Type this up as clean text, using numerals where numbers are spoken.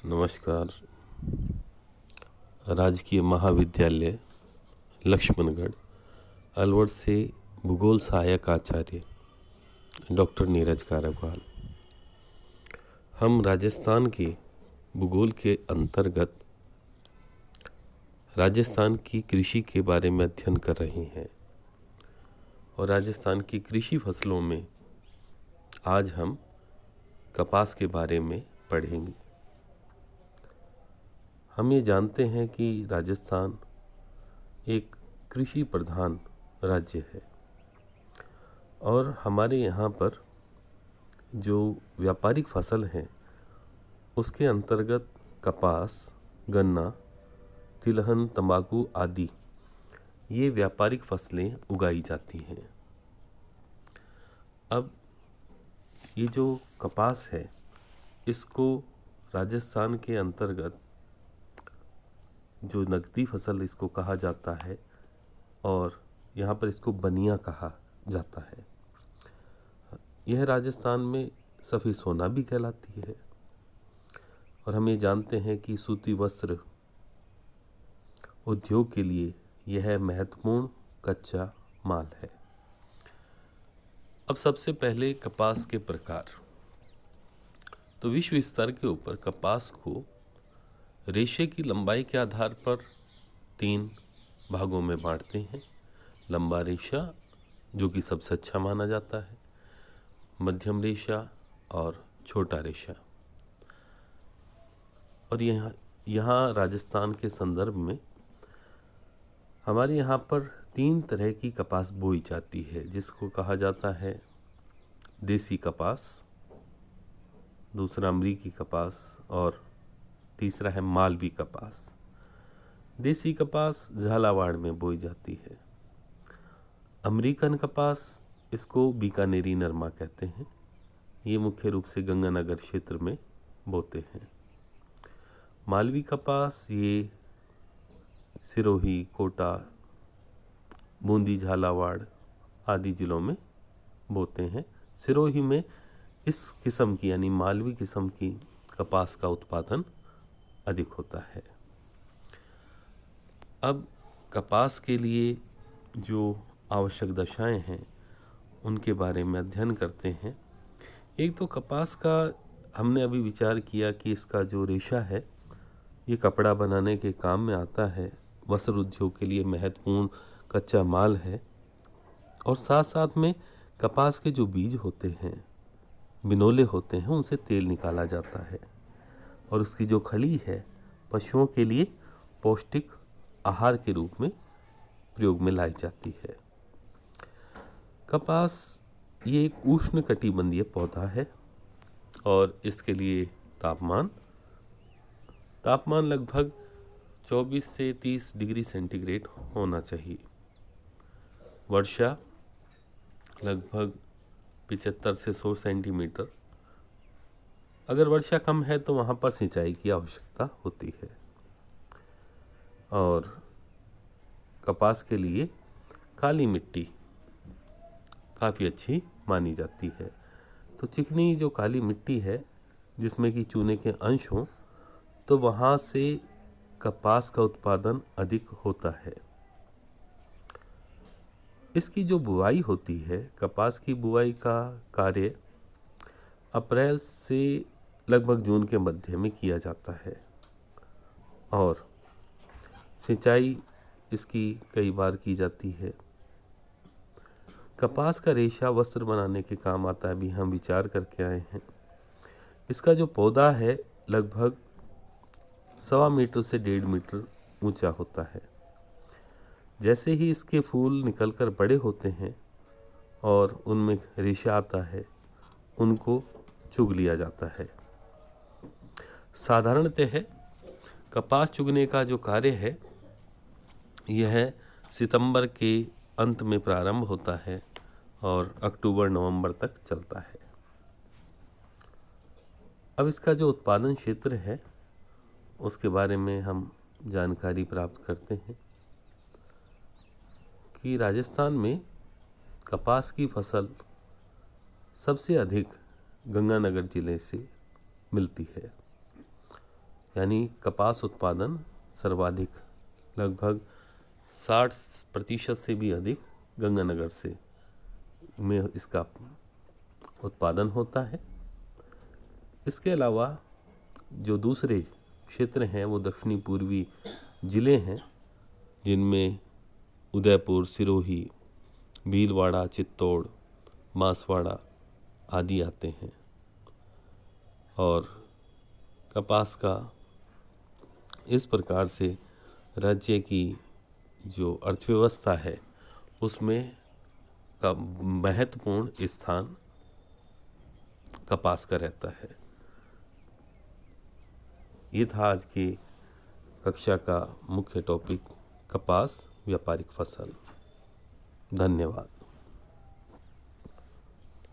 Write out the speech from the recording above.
नमस्कार। राजकीय महाविद्यालय लक्ष्मणगढ़ अलवर से भूगोल सहायक आचार्य डॉक्टर नीरज कारकवाल। हम राजस्थान के भूगोल के अंतर्गत राजस्थान की कृषि के बारे में अध्ययन कर रहे हैं और राजस्थान की कृषि फसलों में आज हम कपास के बारे में पढ़ेंगे। हम ये जानते हैं कि राजस्थान एक कृषि प्रधान राज्य है और हमारे यहाँ पर जो व्यापारिक फसल हैं उसके अंतर्गत कपास, गन्ना, तिलहन, तंबाकू आदि ये व्यापारिक फसलें उगाई जाती हैं। अब ये जो कपास है इसको राजस्थान के अंतर्गत जो नकदी फसल इसको कहा जाता है और यहाँ पर इसको बनिया कहा जाता है। यह राजस्थान में सफ़ेद सोना भी कहलाती है और हम ये जानते हैं कि सूती वस्त्र उद्योग के लिए यह महत्वपूर्ण कच्चा माल है। अब सबसे पहले कपास के प्रकार। तो विश्व स्तर के ऊपर कपास को रेशे की लंबाई के आधार पर 3 भागों में बांटते हैं। लंबा रेशा जो कि सबसे अच्छा माना जाता है, मध्यम रेशा और छोटा रेशा। और यहाँ राजस्थान के संदर्भ में हमारे यहाँ पर 3 तरह की कपास बोई जाती है, जिसको कहा जाता है देसी कपास, दूसरा अमरीकी कपास और तीसरा है मालवी कपास। देसी कपास झालावाड़ में बोई जाती है। अमेरिकन कपास, इसको बीकानेरी नरमा कहते हैं, ये मुख्य रूप से गंगानगर क्षेत्र में बोते हैं। मालवी कपास ये सिरोही, कोटा, बूंदी, झालावाड़ आदि जिलों में बोते हैं। सिरोही में इस किस्म की यानी मालवी किस्म की कपास का उत्पादन अधिक होता है। अब कपास के लिए जो आवश्यक दशाएं हैं उनके बारे में अध्ययन करते हैं। एक तो कपास का हमने अभी विचार किया कि इसका जो रेशा है ये कपड़ा बनाने के काम में आता है, वस्त्र उद्योग के लिए महत्वपूर्ण कच्चा माल है और साथ साथ में कपास के जो बीज होते हैं, बिनोले होते हैं, उनसे तेल निकाला जाता है और उसकी जो खली है पशुओं के लिए पौष्टिक आहार के रूप में प्रयोग में लाई जाती है। कपास ये एक उष्णकटिबंधीय पौधा है और इसके लिए तापमान लगभग 24 से 30 डिग्री सेंटीग्रेड होना चाहिए। वर्षा लगभग 75 से 100 सेंटीमीटर। अगर वर्षा कम है तो वहाँ पर सिंचाई की आवश्यकता होती है। और कपास के लिए काली मिट्टी काफ़ी अच्छी मानी जाती है। तो चिकनी जो काली मिट्टी है जिसमें कि चूने के अंश हों, तो वहाँ से कपास का उत्पादन अधिक होता है। इसकी जो बुआई होती है, कपास की बुआई का कार्य अप्रैल से लगभग जून के मध्य में किया जाता है और सिंचाई इसकी कई बार की जाती है। कपास का रेशा वस्त्र बनाने के काम आता है, अभी हम विचार करके आए हैं। इसका जो पौधा है लगभग 1.25 मीटर से 1.5 मीटर ऊंचा होता है। जैसे ही इसके फूल निकलकर बड़े होते हैं और उनमें रेशा आता है, उनको चुग लिया जाता है। साधारणतः कपास चुगने का जो कार्य है यह सितंबर के अंत में प्रारंभ होता है और अक्टूबर-नवंबर तक चलता है। अब इसका जो उत्पादन क्षेत्र है उसके बारे में हम जानकारी प्राप्त करते हैं कि राजस्थान में कपास की फसल सबसे अधिक गंगानगर जिले से मिलती है। यानी कपास उत्पादन सर्वाधिक, लगभग 60% से भी अधिक गंगानगर से में इसका उत्पादन होता है। इसके अलावा जो दूसरे क्षेत्र हैं वो दक्षिणी पूर्वी ज़िले हैं, जिनमें उदयपुर, सिरोही, भीलवाड़ा, चित्तौड़, बांसवाड़ा आदि आते हैं। और कपास का इस प्रकार से राज्य की जो अर्थव्यवस्था है उसमें का महत्वपूर्ण स्थान कपास का रहता है। ये था आज की कक्षा का मुख्य टॉपिक, कपास व्यापारिक फसल। धन्यवाद।